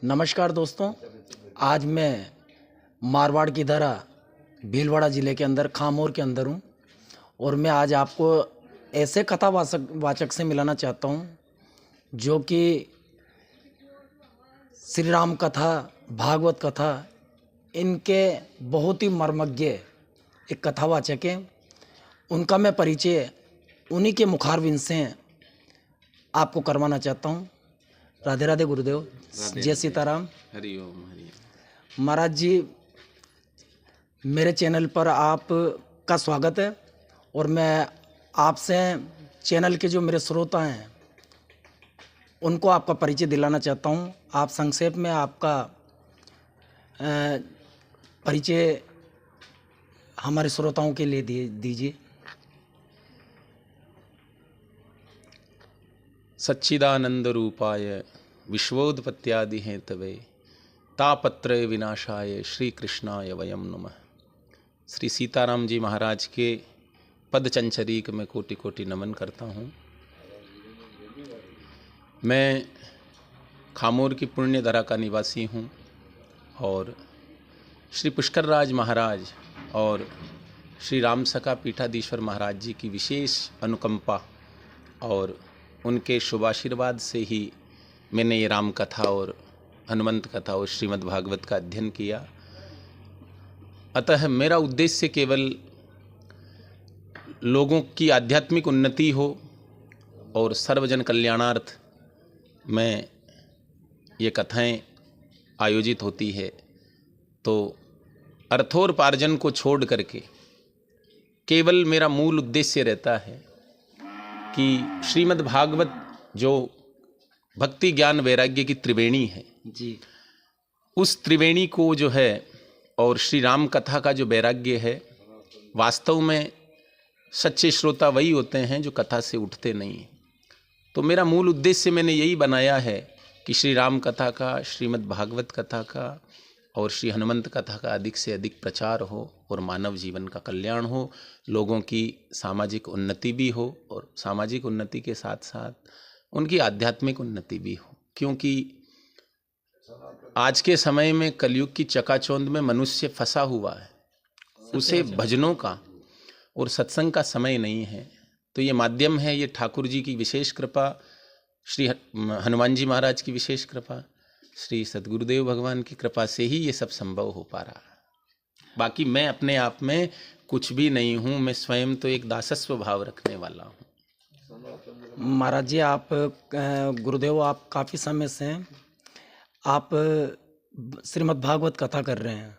नमस्कार दोस्तों, आज मैं मारवाड़ की धरा भीलवाड़ा ज़िले के अंदर खामोर के अंदर हूँ और मैं आज आपको ऐसे कथावाचक वाचक से मिलाना चाहता हूँ जो कि श्री राम कथा, भागवत कथा, इनके बहुत ही मर्मज्ञ एक कथावाचक हैं। उनका मैं परिचय उन्हीं के मुखारबिंद से आपको करवाना चाहता हूँ। राधे राधे गुरुदेव, जय सीताराम। हरि ओम हरि ओम। महाराज जी, मेरे चैनल पर आपका स्वागत है और मैं आपसे चैनल के जो मेरे श्रोता हैं उनको आपका परिचय दिलाना चाहता हूं। आप संक्षेप में आपका परिचय हमारे श्रोताओं के लिए दीजिए। सच्चिदानंद रूपाय विश्वोत्पत्त्यादि हेतवे तापत्रय विनाशाय श्री कृष्णाय वयम नमः। श्री सीताराम जी महाराज के पद चंचरीक में कोटि कोटि नमन करता हूँ। मैं खामोर की पुण्य धरा का निवासी हूँ और श्री पुष्कर राज महाराज और श्री राम सखा पीठाधीश्वर महाराज जी की विशेष अनुकंपा और उनके शुभाशीर्वाद से ही मैंने ये राम कथा और हनुमंत कथा और श्रीमद् भागवत का अध्ययन किया। अतः मेरा उद्देश्य केवल लोगों की आध्यात्मिक उन्नति हो और सर्वजन कल्याणार्थ में ये कथाएं आयोजित होती है। तो अर्थोपार्जन को छोड़ करके केवल मेरा मूल उद्देश्य रहता है कि श्रीमद् भागवत जो भक्ति ज्ञान वैराग्य की त्रिवेणी है जी, उस त्रिवेणी को जो है और श्री राम कथा का जो वैराग्य है, वास्तव में सच्चे श्रोता वही होते हैं जो कथा से उठते नहीं हैं। तो मेरा मूल उद्देश्य मैंने यही बनाया है कि श्री राम कथा का, श्रीमद् भागवत कथा का और श्री हनुमंत कथा का अधिक से अधिक प्रचार हो और मानव जीवन का कल्याण हो, लोगों की सामाजिक उन्नति भी हो और सामाजिक उन्नति के साथ साथ उनकी आध्यात्मिक उन्नति भी हो। क्योंकि आज के समय में कलयुग की चकाचौंध में मनुष्य फंसा हुआ है, उसे भजनों का और सत्संग का समय नहीं है। तो ये माध्यम है, ये ठाकुर जी की विशेष कृपा, श्री हनुमान जी महाराज की विशेष कृपा, श्री सद्गुरुदेव भगवान की कृपा से ही ये सब संभव हो पा रहा है। बाकी मैं अपने आप में कुछ भी नहीं हूँ, मैं स्वयं तो एक दासस्व भाव रखने वाला हूँ। महाराज जी, आप गुरुदेव, आप काफ़ी समय से आप श्रीमद् भागवत कथा कर रहे हैं।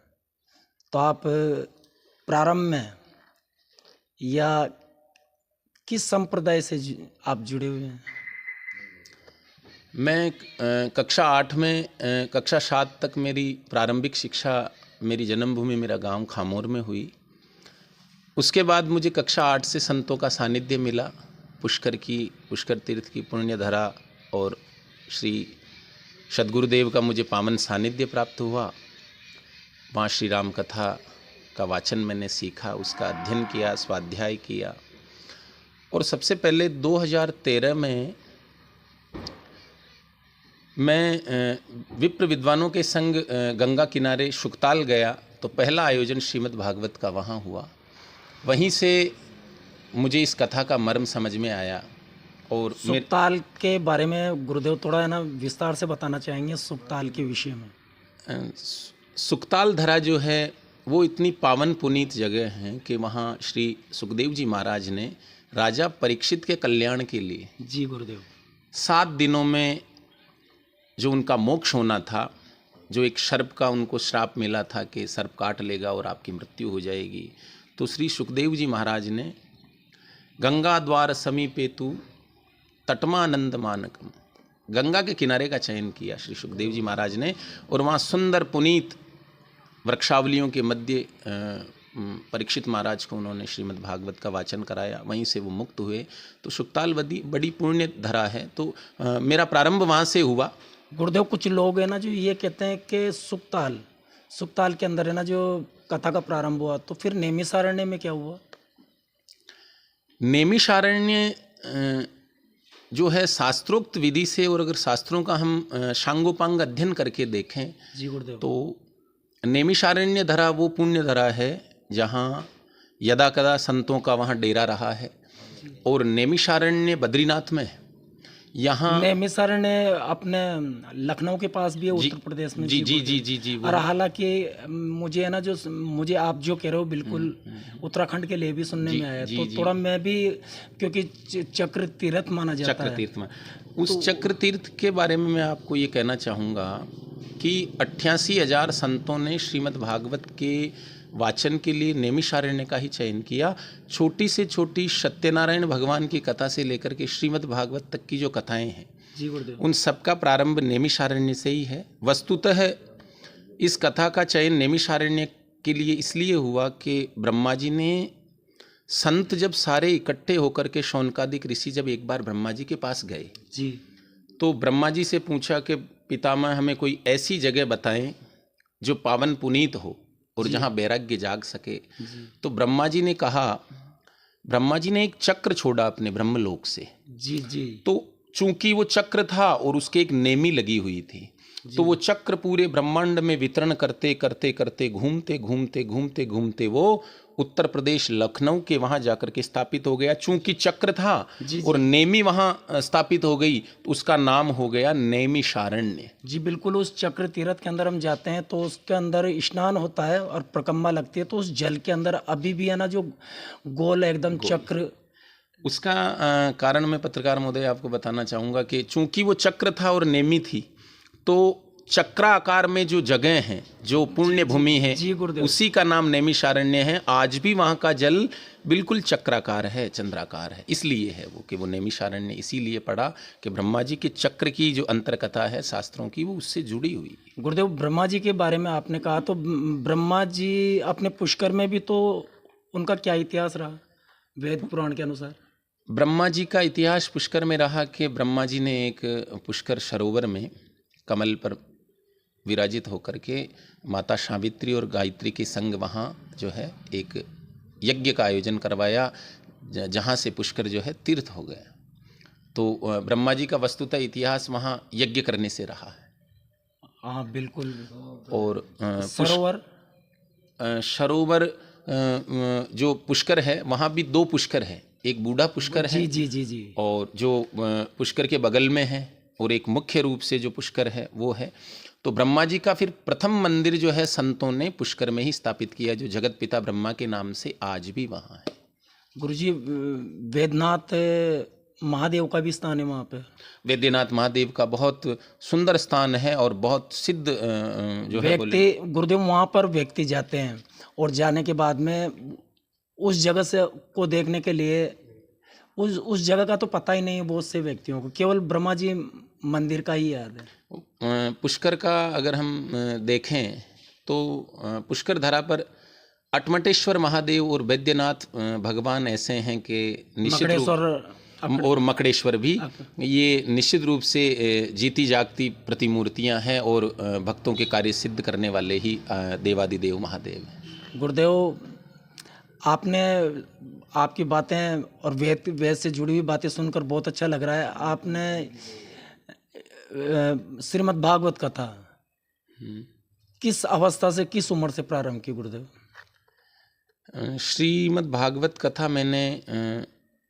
तो आप प्रारंभ में या किस संप्रदाय से आप जुड़े हुए हैं? मैं कक्षा 8 में कक्षा 7 तक मेरी प्रारंभिक शिक्षा मेरी जन्मभूमि मेरा गांव खामोर में हुई। उसके बाद मुझे कक्षा 8 से संतों का सानिध्य मिला। पुष्कर तीर्थ की पुण्य धरा और श्री सद्गुरुदेव का मुझे पावन सानिध्य प्राप्त हुआ। वहाँ श्री राम कथा का वाचन मैंने सीखा, उसका अध्ययन किया, स्वाध्याय किया। और सबसे पहले 2013 में मैं विप्र विद्वानों के संग गंगा किनारे शुकताल गया। तो पहला आयोजन श्रीमद् भागवत का वहाँ हुआ। वहीं से मुझे इस कथा का मर्म समझ में आया। और सुकताल के बारे में गुरुदेव थोड़ा है ना विस्तार से बताना चाहेंगे, सुकताल के विषय में? सुकताल धरा जो है वो इतनी पावन पुनीत जगह है कि वहाँ श्री सुखदेव जी महाराज ने राजा परीक्षित के कल्याण के लिए जी गुरुदेव 7 दिनों में जो उनका मोक्ष होना था, जो एक सर्प का उनको श्राप मिला था कि सर्प काट लेगा और आपकी मृत्यु हो जाएगी, तो श्री सुखदेव जी महाराज ने गंगा द्वार समीपे तु तटमानंद मानकम, गंगा के किनारे का चयन किया श्री सुखदेव जी महाराज ने। और वहाँ सुंदर पुनीत वृक्षावलियों के मध्य परीक्षित महाराज को उन्होंने श्रीमद् भागवत का वाचन कराया। वहीं से वो मुक्त हुए। तो सुकताल बड़ी पुण्य धरा है। तो मेरा प्रारंभ वहाँ से हुआ। गुरुदेव, कुछ लोग है ना जो ये कहते हैं कि सुकताल के अंदर है ना जो कथा का प्रारंभ हुआ, तो फिर नैमिषारण्य में क्या हुआ? नैमिषारण्य जो है शास्त्रोक्त विधि से, और अगर शास्त्रों का हम सांगोपांग अध्ययन करके देखें जी गुरुदेव। तो नैमिषारण्य धरा वो पुण्य धरा है जहाँ यदा कदा संतों का वहाँ डेरा रहा है, और नैमिषारण्य बद्रीनाथ में है। यहाँ नैमिषारण्य अपने लखनऊ के पास भी है, उत्तर प्रदेश में। जी जी गुरुदेव। जी जी जी और हालांकि मुझे है ना, जो मुझे आप जो कह रहे हो बिल्कुल उत्तराखंड के लिए भी सुनने में आया, तो थोड़ा मैं भी, क्योंकि चक्र तीर्थ माना जाता चक्र है। तीर्थ में, उस चक्र तीर्थ के बारे में मैं आपको ये कहना चाहूँगा कि 88,000 संतों ने श्रीमद् भागवत के वाचन के लिए नैमिषारण्य का ही चयन किया। छोटी से छोटी सत्यनारायण भगवान की कथा से लेकर के श्रीमद् भागवत तक की जो कथाएं हैं, जी गुरुदेव, उन सब का प्रारंभ नैमिषारण्य से ही है। वस्तुतः इस कथा का चयन नैमिषारण्य के लिए इसलिए हुआ कि ब्रह्मा जी ने, संत जब सारे इकट्ठे होकर के, शौनकादिक ऋषि जब एक बार ब्रह्मा जी के पास गए जी, तो ब्रह्मा जी से पूछा कि पितामह हमें कोई ऐसी जगह बताएं जो पावन पुनीत हो और जहाँ वैराग्य जाग सके। तो ब्रह्मा जी ने कहा, ब्रह्मा जी ने एक चक्र छोड़ा अपने ब्रह्मलोक से। जी जी, तो चूंकि वो चक्र था और उसके एक नेमी लगी हुई थी, तो वो चक्र पूरे ब्रह्मांड में वितरण करते करते करते घूमते घूमते घूमते घूमते वो उत्तर प्रदेश लखनऊ के वहाँ जाकर के स्थापित हो गया। चूंकि चक्र था और नेमी वहाँ स्थापित हो गई, तो उसका नाम हो गया नैमिषारण्य। जी बिल्कुल। उस चक्र तीर्थ के अंदर हम जाते हैं तो उसके अंदर स्नान होता है और प्रकम्मा लगती है, तो उस जल के अंदर अभी भी है ना, जो गोल एकदम चक्र, उसका कारण मैं पत्रकार महोदय आपको बताना चाहूँगा कि चूंकि वो चक्र था और नेमी थी, तो चक्राकार में जो जगह हैं, जो पुण्य भूमि है, जी गुरुदेव, उसी का नाम नैमिषारण्य है। आज भी वहाँ का जल बिल्कुल चक्राकार है, चंद्राकार है। इसलिए है वो कि वो नैमिषारण्य इसीलिए पड़ा कि ब्रह्मा जी के चक्र की जो अंतरकथा है शास्त्रों की, वो उससे जुड़ी हुई है। गुरुदेव ब्रह्मा जी के बारे में आपने कहा, तो ब्रह्मा जी अपने पुष्कर में भी, तो उनका क्या इतिहास रहा वेद पुराण के अनुसार? ब्रह्मा जी का इतिहास पुष्कर में रहा कि ब्रह्मा जी ने एक पुष्कर सरोवर में कमल पर विराजित होकर के माता सावित्री और गायत्री के संग वहाँ जो है एक यज्ञ का आयोजन करवाया, जहाँ से पुष्कर जो है तीर्थ हो गया। तो ब्रह्मा जी का वस्तुतः इतिहास वहाँ यज्ञ करने से रहा है। हाँ बिल्कुल। और सरोवर जो पुष्कर है, वहाँ भी दो पुष्कर है, एक बूढ़ा पुष्कर है, जी जी जी जी, और जो पुष्कर के बगल में है, और एक मुख्य रूप से जो पुष्कर है वो है। तो ब्रह्मा जी का फिर प्रथम मंदिर जो है संतों ने पुष्कर में ही स्थापित किया, जो जगत पिता ब्रह्मा के नाम से आज भी वहाँ है। गुरुजी वैद्यनाथ महादेव का भी स्थान है वहाँ पे? वैद्यनाथ महादेव का बहुत सुंदर स्थान है और बहुत सिद्ध जो है व्यक्ति, गुरुदेव वहाँ पर व्यक्ति जाते हैं और जाने के बाद में उस जगह से को देखने के लिए, उस जगह का तो पता ही नहीं है बहुत से व्यक्तियों को, केवल ब्रह्मा जी मंदिर का ही याद है। पुष्कर का अगर हम देखें तो पुष्कर धरा पर अटमटेश्वर महादेव और वैद्यनाथ भगवान ऐसे हैं कि निश्चित रूप, और मकड़ेश्वर भी, ये निश्चित रूप से जीती जागती प्रतिमूर्तियां हैं और भक्तों के कार्य सिद्ध करने वाले ही देवादिदेव महादेव हैं। गुरुदेव आपकी बातें और वेद से जुड़ी हुई बातें सुनकर बहुत अच्छा लग रहा है। आपने श्रीमद् भागवत कथा किस अवस्था से, किस उम्र से प्रारंभ की गुरुदेव? श्रीमद् भागवत कथा मैंने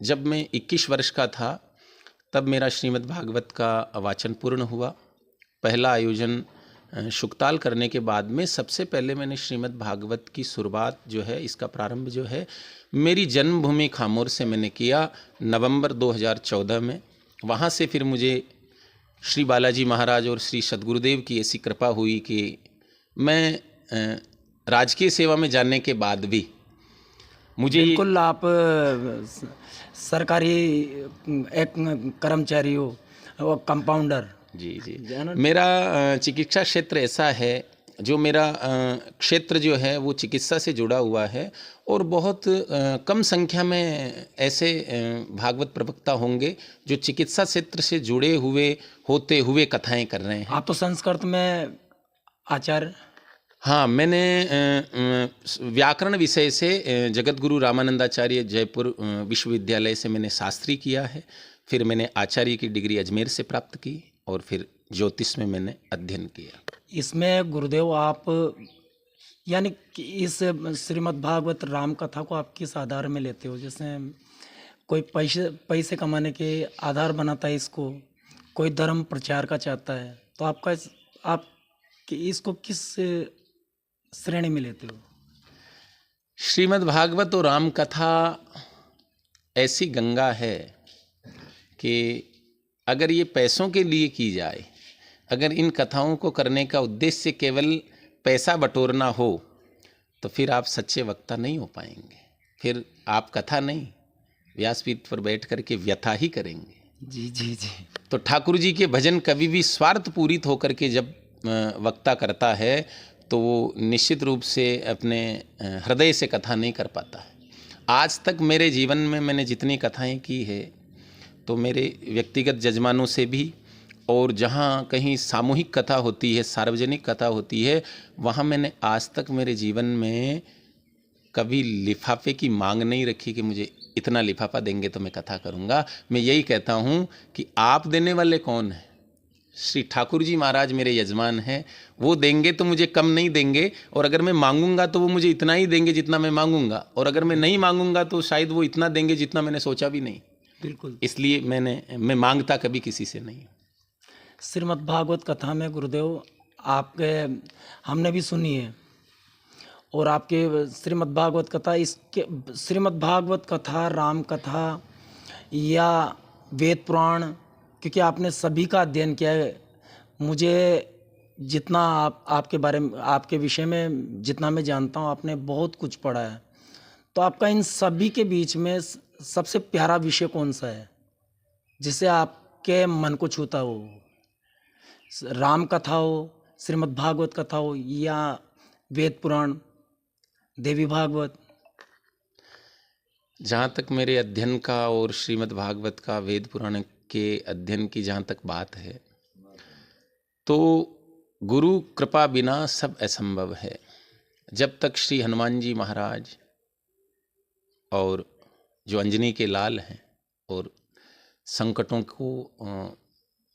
जब मैं 21 वर्ष का था तब मेरा श्रीमद् भागवत का वाचन पूर्ण हुआ। पहला आयोजन शुकताल करने के बाद में सबसे पहले मैंने श्रीमद् भागवत की शुरुआत जो है, इसका प्रारंभ जो है मेरी जन्मभूमि खामोर से मैंने किया नवंबर 2014 में। वहाँ से फिर मुझे श्री बालाजी महाराज और श्री सद्गुरुदेव की ऐसी कृपा हुई कि मैं राजकीय सेवा में जाने के बाद भी मुझे, बिल्कुल आप सरकारी एक कर्मचारी हो और कंपाउंडर। जी जी, मेरा चिकित्सा क्षेत्र ऐसा है, जो मेरा क्षेत्र जो है वो चिकित्सा से जुड़ा हुआ है, और बहुत कम संख्या में ऐसे भागवत प्रवक्ता होंगे जो चिकित्सा क्षेत्र से जुड़े हुए होते हुए कथाएं कर रहे हैं। आप तो संस्कृत में आचार्य? हाँ, मैंने व्याकरण विषय से जगत गुरु रामानंदाचार्य जयपुर विश्वविद्यालय से मैंने शास्त्री किया है। फिर मैंने आचार्य की डिग्री अजमेर से प्राप्त की और फिर ज्योतिष में मैंने अध्ययन किया। इसमें गुरुदेव आप यानी कि इस श्रीमद् भागवत राम कथा को आप किस आधार में लेते हो? जैसे कोई पैसे पैसे कमाने के आधार बनाता है इसको, कोई धर्म प्रचार का चाहता है, तो आप कि इसको किस श्रेणी में लेते हो? श्रीमद् भागवत और राम कथा ऐसी गंगा है कि अगर ये पैसों के लिए की जाए, अगर इन कथाओं को करने का उद्देश्य केवल पैसा बटोरना हो, तो फिर आप सच्चे वक्ता नहीं हो पाएंगे। फिर आप कथा नहीं, व्यासपीठ पर बैठ करके व्यथा ही करेंगे। जी जी जी। तो ठाकुर जी के भजन कभी भी स्वार्थ पूरित होकर के जब वक्ता करता है तो वो निश्चित रूप से अपने हृदय से कथा नहीं कर पाता है। आज तक मेरे जीवन में मैंने जितनी कथाएं की है, तो मेरे व्यक्तिगत जजमानों से भी, और जहाँ कहीं सामूहिक कथा होती है, सार्वजनिक कथा होती है, वहाँ मैंने आज तक मेरे जीवन में कभी लिफाफे की मांग नहीं रखी कि मुझे इतना लिफाफा देंगे तो मैं कथा करूँगा। मैं यही कहता हूँ कि आप देने वाले कौन हैं? श्री ठाकुर जी महाराज मेरे यजमान हैं, वो देंगे तो मुझे कम नहीं देंगे, और अगर मैं मांगूंगा तो वो मुझे इतना ही देंगे जितना मैं मांगूंगा, और अगर मैं नहीं मांगूंगा तो शायद वो इतना देंगे जितना मैंने सोचा भी नहीं। बिल्कुल। इसलिए मैं मांगता कभी किसी से नहीं। श्रीमद् भागवत कथा में गुरुदेव आपके हमने भी सुनी है, और आपके श्रीमद् भागवत कथा, इसके श्रीमद् भागवत कथा, राम कथा या वेद पुराण, क्योंकि आपने सभी का अध्ययन किया है, मुझे जितना आपके बारे में, आपके विषय में जितना मैं जानता हूँ, आपने बहुत कुछ पढ़ा है, तो आपका इन सभी के बीच में सबसे प्यारा विषय कौन सा है जिसे आपके मन को छूता हो? राम कथा हो, श्रीमद् भागवत कथा हो, या वेद पुराण, देवी भागवत? जहाँ तक मेरे अध्ययन का और श्रीमद् भागवत का, वेद पुराण के अध्ययन की जहाँ तक बात है, तो गुरु कृपा बिना सब असंभव है। जब तक श्री हनुमान जी महाराज और जो अंजनी के लाल हैं और संकटों को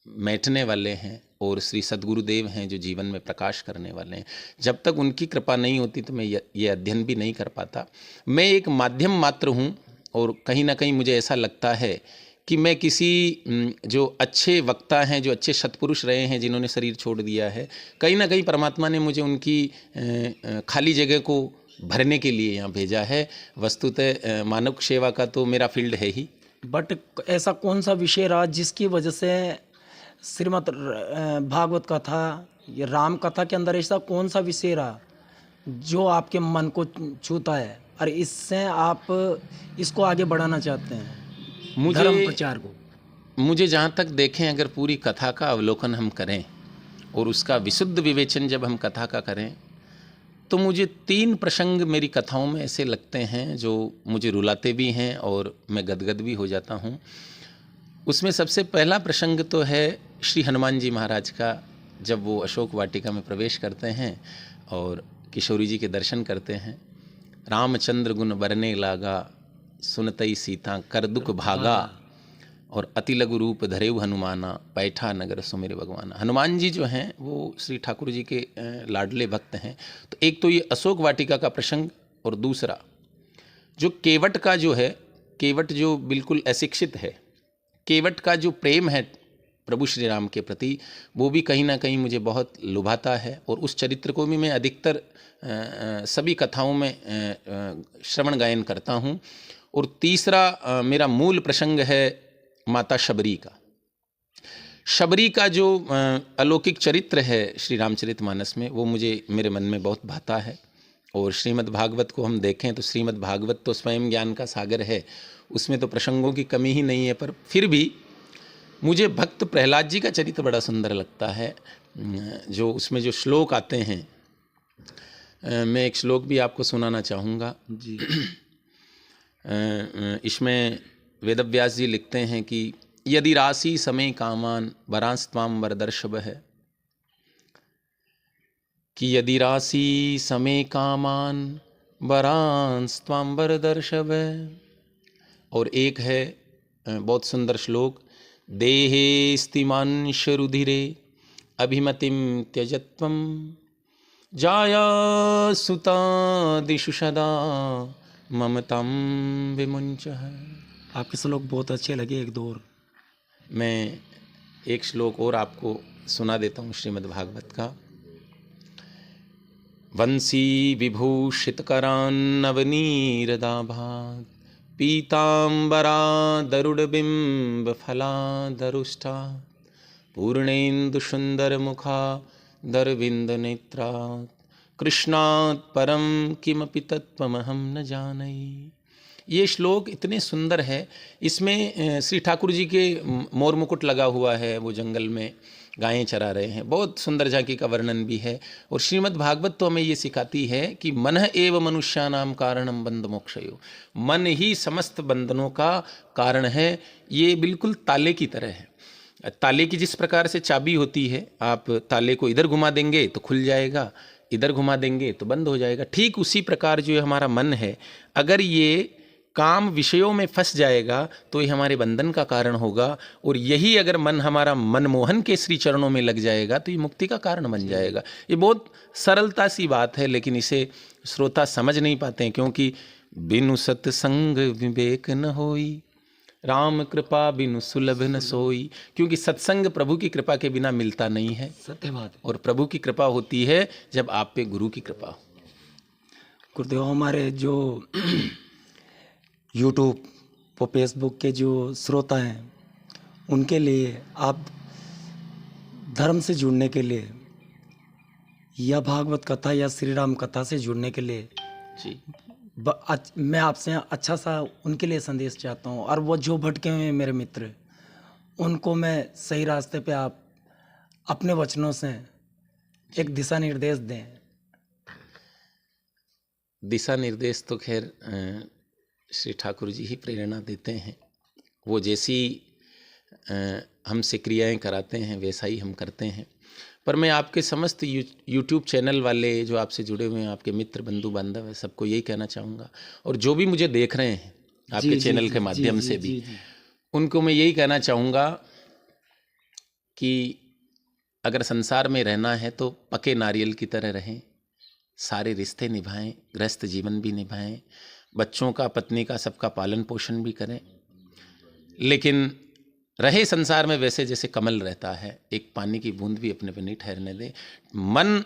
मैटने वाले हैं, और श्री सद्गुरुदेव हैं जो जीवन में प्रकाश करने वाले हैं, जब तक उनकी कृपा नहीं होती तो मैं ये अध्ययन भी नहीं कर पाता। मैं एक माध्यम मात्र हूँ, और कहीं ना कहीं मुझे ऐसा लगता है कि मैं किसी जो अच्छे वक्ता हैं, जो अच्छे सत्पुरुष रहे हैं, जिन्होंने शरीर छोड़ दिया है, कहीं ना कहीं परमात्मा ने मुझे उनकी खाली जगह को भरने के लिए यहाँ भेजा है। वस्तुतः मानव सेवा का तो मेरा फील्ड है ही। बट ऐसा कौन सा विषय रहा जिसकी वजह से श्रीमद् भागवत कथा या राम कथा के अंदर ऐसा कौन सा विषय रहा जो आपके मन को छूता है और इससे आप इसको आगे बढ़ाना चाहते हैं, धर्म प्रचार को? मुझे जहाँ तक देखें, अगर पूरी कथा का अवलोकन हम करें और उसका विशुद्ध विवेचन जब हम कथा का करें, तो मुझे 3 प्रसंग मेरी कथाओं में ऐसे लगते हैं जो मुझे रुलाते भी हैं और मैं गदगद भी हो जाता हूँ। उसमें सबसे पहला प्रसंग तो है श्री हनुमान जी महाराज का, जब वो अशोक वाटिका में प्रवेश करते हैं और किशोरी जी के दर्शन करते हैं। रामचंद्र गुण बरने लागा, सुनतई सीता कर दुख भागा, और अति लघु रूप धरेउ हनुमाना, पैठा नगर सुमिर भगवाना। हनुमान जी जो हैं वो श्री ठाकुर जी के लाडले भक्त हैं। तो एक तो ये अशोक वाटिका का प्रसंग, और दूसरा जो केवट का जो है, केवट जो बिल्कुल अशिक्षित है, केवट का जो प्रेम है प्रभु श्री राम के प्रति, वो भी कहीं ना कहीं मुझे बहुत लुभाता है, और उस चरित्र को भी मैं अधिकतर सभी कथाओं में श्रवण गायन करता हूँ। और तीसरा मेरा मूल प्रसंग है माता शबरी का। शबरी का जो अलौकिक चरित्र है श्री रामचरितमानस में, वो मुझे मेरे मन में बहुत भाता है। और श्रीमद् भागवत को हम देखें तो श्रीमद् भागवत तो स्वयं ज्ञान का सागर है, उसमें तो प्रसंगों की कमी ही नहीं है, पर फिर भी मुझे भक्त प्रहलाद जी का चरित्र बड़ा सुंदर लगता है। जो उसमें जो श्लोक आते हैं, मैं एक श्लोक भी आपको सुनाना चाहूँगा जी। इसमें वेदव्यास जी लिखते हैं कि यदि राशि समय कामान वरांस्त्वाम वरदर्शव है, कि यदि राशि समय कामान वरांस्त्वाम वरदर्शव है। और एक है बहुत सुंदर श्लोक, देहे स्तिमांशरुधिरे अभिमतिं त्यजत्वं जाया सुतादिषु सदा ममतां विमुञ्चः। आपके श्लोक बहुत अच्छे लगे, एक दो और। मैं एक श्लोक और आपको सुना देता हूँ श्रीमद् भागवत का। वंशी विभूषितकरान्नवनीरदाभात् पीताम्बरादरुडबिम्बफलादरुष्टा पूर्णेन्दुसुन्दरमुखादरविन्दनेत्रात् कृष्णात् परं किमपि तत्त्वमहं न जानै। ये श्लोक इतने सुंदर है। इसमें श्री ठाकुर जी के मोर मुकुट लगा हुआ है, वो जंगल में गायें चरा रहे हैं, बहुत सुंदर झांकी का वर्णन भी है। और श्रीमद् भागवत तो हमें ये सिखाती है कि मन एव मनुष्यानाम कारणम बंध मोक्षयो, मन ही समस्त बंधनों का कारण है। ये बिल्कुल ताले की तरह है। ताले की जिस प्रकार से चाबी होती है, आप ताले को इधर घुमा देंगे तो खुल जाएगा, इधर घुमा देंगे तो बंद हो जाएगा। ठीक उसी प्रकार जो हमारा मन है, अगर ये काम विषयों में फंस जाएगा तो ये हमारे बंधन का कारण होगा। और यही अगर मन हमारा मनमोहन के श्री चरणों में लग जाएगा तो ये मुक्ति का कारण बन जाएगा। ये बहुत सरलता सी बात है, लेकिन इसे श्रोता समझ नहीं पाते हैं, क्योंकि बिनु सत्संग विवेक न होई, राम कृपा बिनु सुलभ न सोई। क्योंकि सत्संग प्रभु की कृपा के बिना मिलता नहीं है। सत्य बात है। और प्रभु की कृपा होती है जब आप पे गुरु की कृपा हो। गुरुदेव, हमारे जो यूट्यूब और फेसबुक के जो श्रोता हैं, उनके लिए आप धर्म से जुड़ने के लिए या भागवत कथा या श्री राम कथा से जुड़ने के लिए जी, मैं आपसे अच्छा सा उनके लिए संदेश चाहता हूँ। और वो जो भटके हुए हैं मेरे मित्र, उनको मैं सही रास्ते पे आप अपने वचनों से एक दिशा निर्देश दें। दिशा निर्देश तो खैर श्री ठाकुर जी ही प्रेरणा देते हैं। वो जैसी हमसे क्रियाएं कराते हैं वैसा ही हम करते हैं। पर मैं आपके समस्त यूट्यूब चैनल वाले जो आपसे जुड़े हुए हैं, आपके मित्र बंधु बांधव है, सबको यही कहना चाहूँगा। और जो भी मुझे देख रहे हैं आपके चैनल के माध्यम से भी, उनको मैं यही कहना चाहूँगा कि अगर संसार में रहना है तो पके नारियल की तरह रहें, सारे रिश्ते निभाएं, गृहस्थ जीवन भी निभाएं, बच्चों का, पत्नी का, सबका पालन पोषण भी करें, लेकिन रहे संसार में वैसे जैसे कमल रहता है, एक पानी की बूंद भी अपने पे नहीं ठहरने दे। मन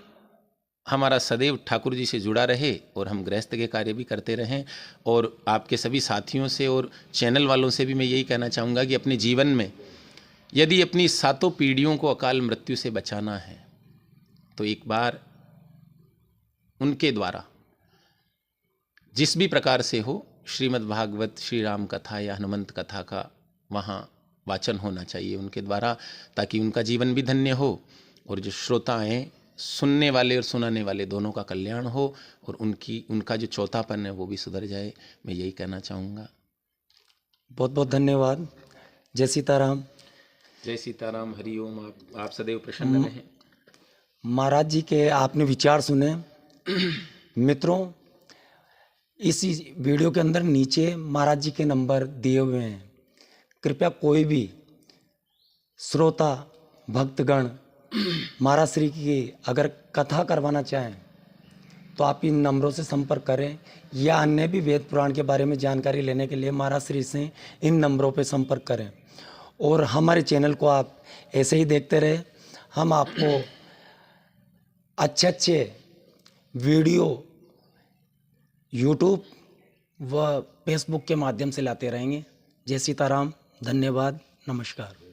हमारा सदैव ठाकुर जी से जुड़ा रहे और हम गृहस्थ के कार्य भी करते रहें। और आपके सभी साथियों से और चैनल वालों से भी मैं यही कहना चाहूँगा कि अपने जीवन में यदि अपनी 7 पीढ़ियों को अकाल मृत्यु से बचाना है तो एक बार उनके द्वारा जिस भी प्रकार से हो श्रीमद् भागवत, श्री राम कथा या हनुमंत कथा का वहाँ वाचन होना चाहिए उनके द्वारा, ताकि उनका जीवन भी धन्य हो और जो श्रोता हैं, सुनने वाले और सुनाने वाले दोनों का कल्याण हो और उनका जो चौथापन है वो भी सुधर जाए। मैं यही कहना चाहूँगा। बहुत बहुत धन्यवाद। जय सीताराम। जय सीताराम। हरिओम। आप सदैव प्रसन्न रहें। महाराज जी के आपने विचार सुने। मित्रों, इस वीडियो के अंदर नीचे महाराज जी के नंबर दिए हुए हैं। कृपया कोई भी श्रोता भक्तगण महाराज श्री की अगर कथा करवाना चाहें तो आप इन नंबरों से संपर्क करें, या अन्य भी वेद पुराण के बारे में जानकारी लेने के लिए महाराज श्री से इन नंबरों पर संपर्क करें। और हमारे चैनल को आप ऐसे ही देखते रहे। हम आपको अच्छे अच्छे वीडियो यूट्यूब व फेसबुक के माध्यम से लाते रहेंगे। जय सीताराम। धन्यवाद। नमस्कार।